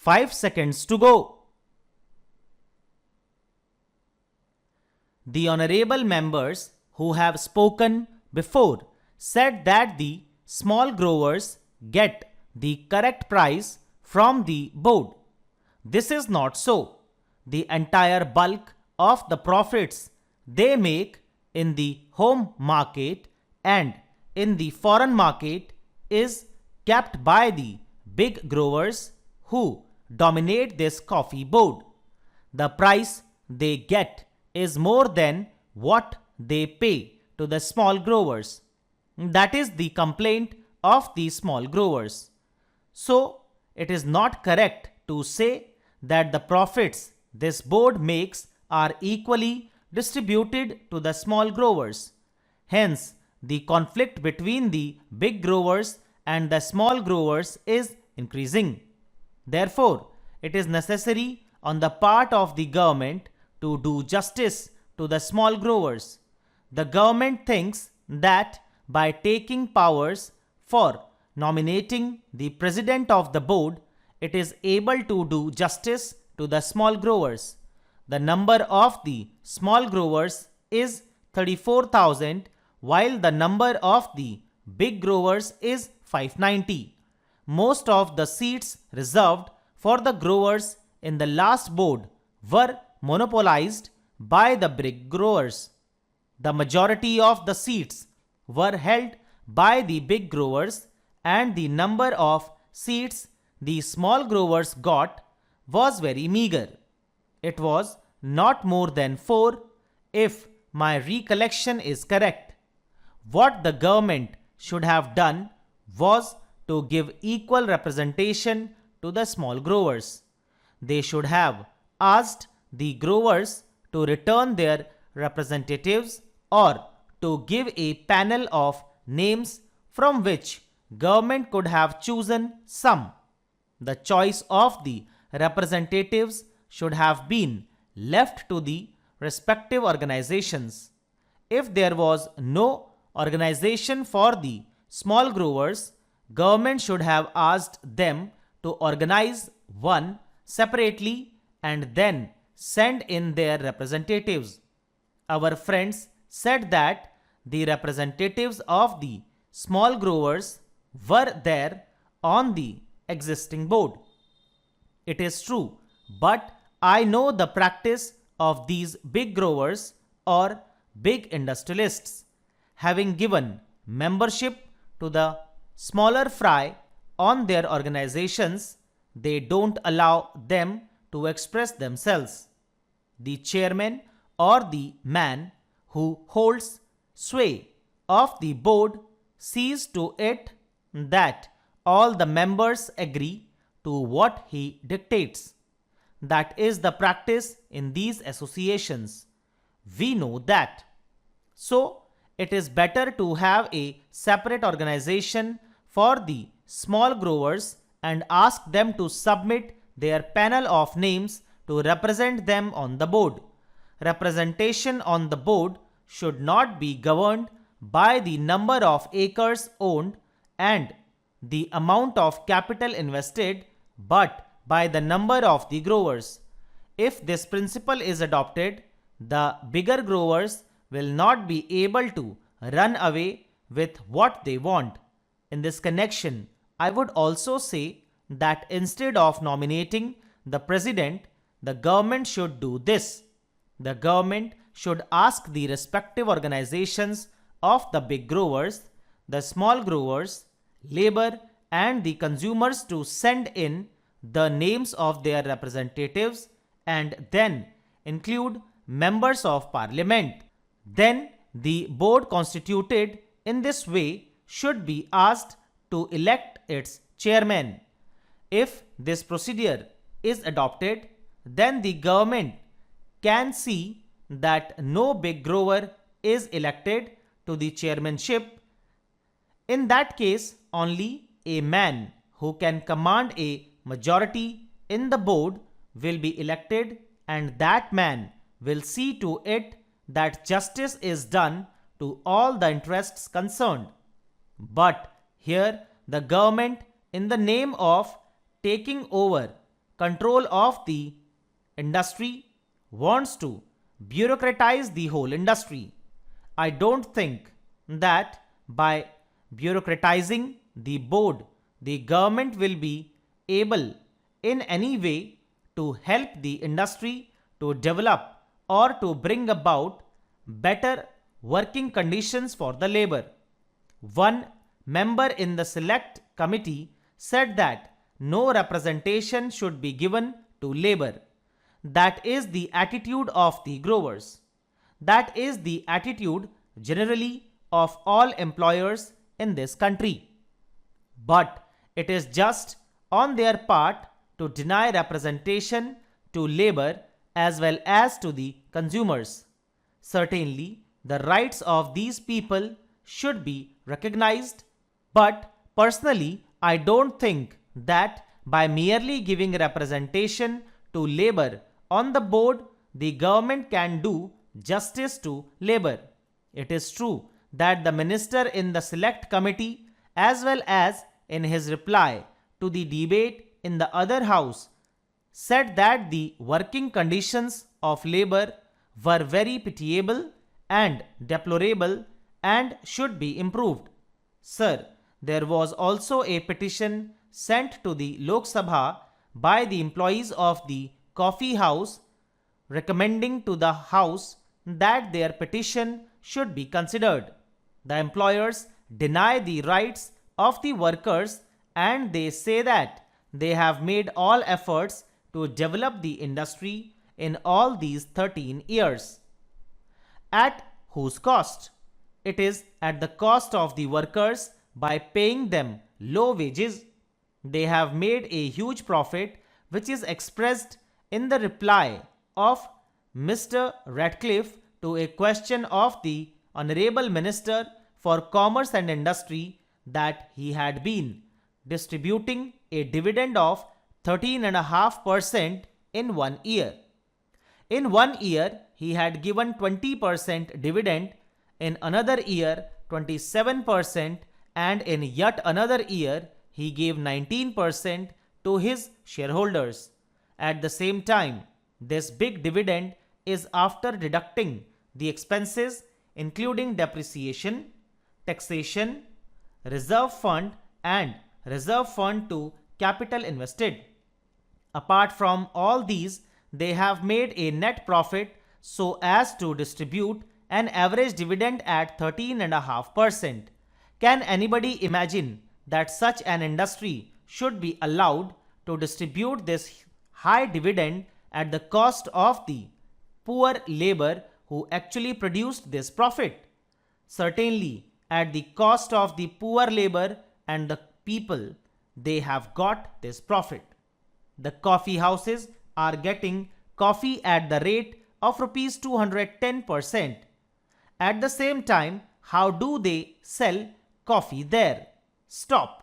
5 seconds to go. The honorable members who have spoken before said that the small growers get the correct price from the board. This is not so. The entire bulk of the profits they make in the home market and in the foreign market is kept by the big growers who dominate this coffee board. The price they get is more than what they pay to the small growers. That is the complaint of the small growers. So, it is not correct to say that the profits this board makes are equally distributed to the small growers. Hence, the conflict between the big growers and the small growers is increasing. Therefore, it is necessary on the part of the government to do justice to the small growers. The government thinks that by taking powers for nominating the president of the board, it is able to do justice to the small growers. The number of the small growers is 34,000 while the number of the big growers is 590. Most of the seats reserved for the growers in the last board were monopolized by the big growers. The majority of the seats were held by the big growers and the number of seats the small growers got was very meager. It was not more than 4 if my recollection is correct. What the government should have done was to give equal representation to the small growers. They should have asked the growers to return their representatives or to give a panel of names from which government could have chosen some. The choice of the representatives should have been left to the respective organizations. If there was no organization for the small growers, government should have asked them to organize one separately and then send in their representatives. Our friends said that the representatives of the small growers were there on the existing board. It is true, but I know the practice of these big growers or big industrialists. Having given membership to the smaller fry on their organizations, they don't allow them to express themselves. The chairman or the man who holds sway of the board sees to it that all the members agree to what he dictates. That is the practice in these associations. We know that. So, it is better to have a separate organization for the small growers and ask them to submit their panel of names to represent them on the board. Representation on the board should not be governed by the number of acres owned and the amount of capital invested, but by the number of the growers. If this principle is adopted, the bigger growers will not be able to run away with what they want. In this connection, I would also say that instead of nominating the president, the government should do this. The government should ask the respective organizations of the big growers, the small growers, labor and the consumers to send in the names of their representatives and then include members of parliament. Then the board constituted in this way should be asked to elect its chairman. If this procedure is adopted, then the government can see that no big grower is elected to the chairmanship. In that case, only a man who can command a majority in the board will be elected, and that man will see to it that justice is done to all the interests concerned. But here the government, in the name of taking over control of the industry, wants to bureaucratize the whole industry. I don't think that by bureaucratizing the board, the government will be able in any way to help the industry to develop or to bring about better working conditions for the labor. One member in the select committee said that no representation should be given to labor. That is the attitude of the growers. That is the attitude generally of all employers in this country. But it is just on their part to deny representation to labor as well as to the consumers. Certainly, the rights of these people should be recognized, but personally, I don't think that by merely giving representation to labor on the board, the government can do justice to labor. It is true that the minister in the select committee, as well as in his reply to the debate in the other house, said that the working conditions of labor were very pitiable and deplorable and should be improved. Sir, there was also a petition sent to the Lok Sabha by the employees of the coffee house recommending to the house that their petition should be considered. The employers deny the rights of the workers and they say that they have made all efforts to develop the industry in all these 13 years. At whose cost? It is at the cost of the workers by paying them low wages. They have made a huge profit, which is expressed in the reply of Mr. Ratcliffe to a question of the Honorable Minister for Commerce and Industry that he had been distributing a dividend of 13.5% in 1 year. In 1 year, he had given 20% dividend, in another year 27%, and in yet another year he gave 19% to his shareholders. At the same time, this big dividend is after deducting the expenses including depreciation, taxation, reserve fund and reserve fund to capital invested. Apart from all these, they have made a net profit so as to distribute an average dividend at 13.5%. Can anybody imagine that such an industry should be allowed to distribute this high dividend at the cost of the poor labor who actually produced this profit? Certainly, at the cost of the poor labor and the people, they have got this profit. The coffee houses are getting coffee at the rate of rupees 210%. At the same time, how do they sell coffee there? Stop.